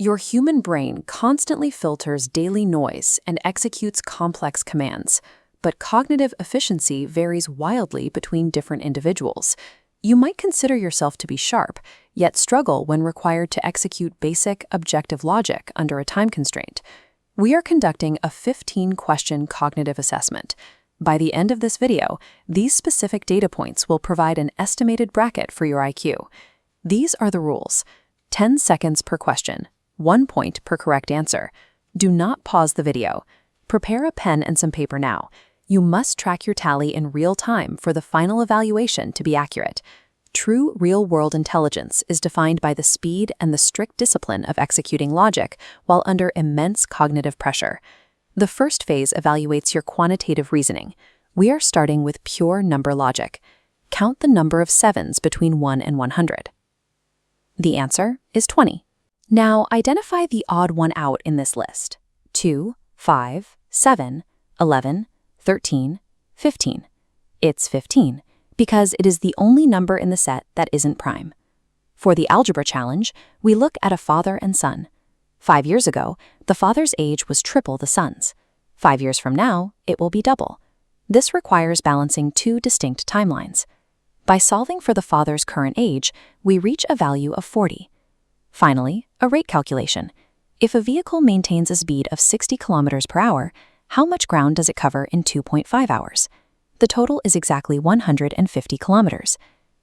Your human brain constantly filters daily noise and executes complex commands, but cognitive efficiency varies wildly between different individuals. You might consider yourself to be sharp, yet struggle when required to execute basic, objective logic under a time constraint. We are conducting a 15-question cognitive assessment. By the end of this video, these specific data points will provide an estimated bracket for your IQ. These are the rules: 10 seconds per question, 1 point per correct answer. Do not pause the video. Prepare a pen and some paper now. You must track your tally in real time for the final evaluation to be accurate. True real-world intelligence is defined by the speed and the strict discipline of executing logic while under immense cognitive pressure. The first phase evaluates your quantitative reasoning. We are starting with pure number logic. Count the number of sevens between 1 and 100. The answer is 20. Now identify the odd one out in this list: 2, 5, 7, 11, 13, 15. It's 15, because it is the only number in the set that isn't prime. For the algebra challenge, we look at a father and son. 5 years ago, the father's age was triple the son's. 5 years from now, it will be double. This requires balancing two distinct timelines. By solving for the father's current age, we reach a value of 40. Finally, a rate calculation. If a vehicle maintains a speed of 60 kilometers per hour, how much ground does it cover in 2.5 hours? The total is exactly 150 kilometers.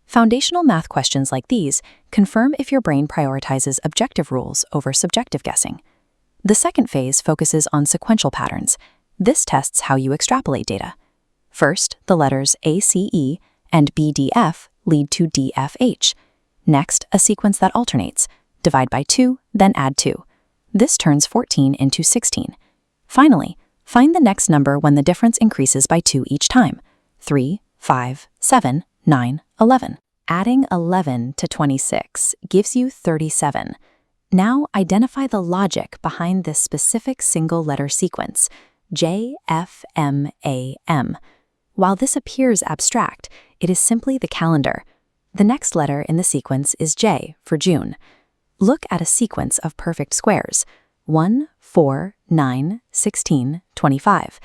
Foundational math questions like these confirm if your brain prioritizes objective rules over subjective guessing. The second phase focuses on sequential patterns. This tests how you extrapolate data. First, the letters ACE and BDF lead to DFH. Next, a sequence that alternates. Divide by 2, then add 2. This turns 14 into 16. Finally, find the next number when the difference increases by 2 each time: 3, 5, 7, 9, 11. Adding 11 to 26 gives you 37. Now identify the logic behind this specific single-letter sequence: JFMAM. While this appears abstract, it is simply the calendar. The next letter in the sequence is J for June. Look at a sequence of perfect squares: 1, 4, 9, 16, 25.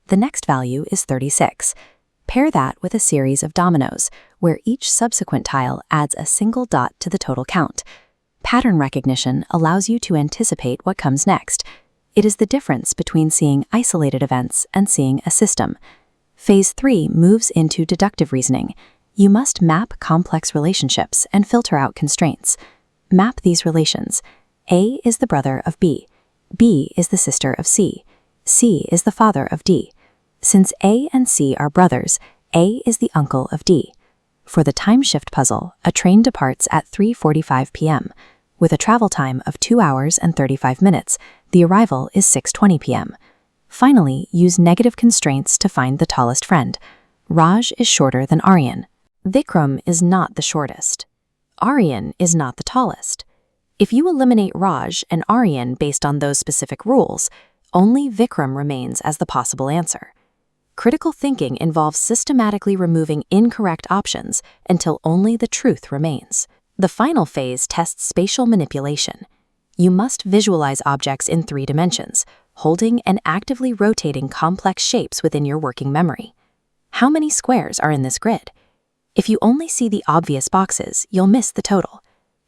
The next value is 36. Pair that with a series of dominoes, where each subsequent tile adds a single dot to the total count. Pattern recognition allows you to anticipate what comes next. It is the difference between seeing isolated events and seeing a system. Phase 3 moves into deductive reasoning. You must map complex relationships and filter out constraints. Map these relations. A is the brother of B. B is the sister of C. C is the father of D. Since A and C are brothers, A is the uncle of D. For the time shift puzzle, a train departs at 3:45 p.m. With a travel time of 2 hours and 35 minutes, the arrival is 6:20 p.m. Finally, use negative constraints to find the tallest friend. Raj is shorter than Aryan. Vikram is not the shortest. Aryan is not the tallest. If you eliminate Raj and Aryan based on those specific rules, only Vikram remains as the possible answer. Critical thinking involves systematically removing incorrect options until only the truth remains. The final phase tests spatial manipulation. You must visualize objects in 3 dimensions, holding and actively rotating complex shapes within your working memory. How many squares are in this grid? If you only see the obvious boxes, you'll miss the total.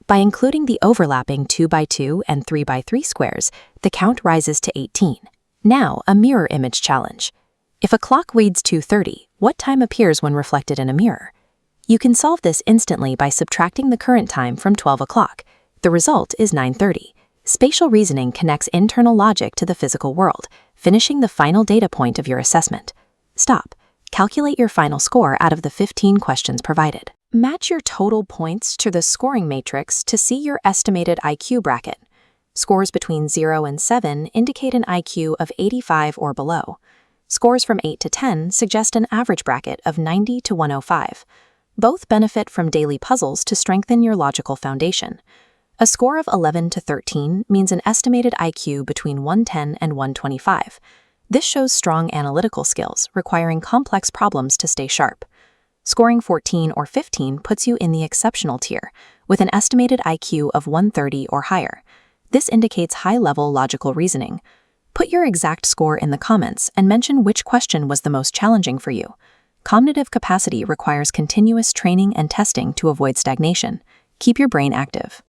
By including the overlapping 2x2 and 3x3 squares, the count rises to 18. Now, a mirror image challenge. If a clock reads 2:30, what time appears when reflected in a mirror? You can solve this instantly by subtracting the current time from 12 o'clock. The result is 9:30. Spatial reasoning connects internal logic to the physical world, finishing the final data point of your assessment. Stop. Calculate your final score out of the 15 questions provided. Match your total points to the scoring matrix to see your estimated IQ bracket. Scores between 0 and 7 indicate an IQ of 85 or below. Scores from 8 to 10 suggest an average bracket of 90 to 105. Both benefit from daily puzzles to strengthen your logical foundation. A score of 11 to 13 means an estimated IQ between 110 and 125. This shows strong analytical skills, requiring complex problems to stay sharp. Scoring 14 or 15 puts you in the exceptional tier, with an estimated IQ of 130 or higher. This indicates high-level logical reasoning. Put your exact score in the comments and mention which question was the most challenging for you. Cognitive capacity requires continuous training and testing to avoid stagnation. Keep your brain active.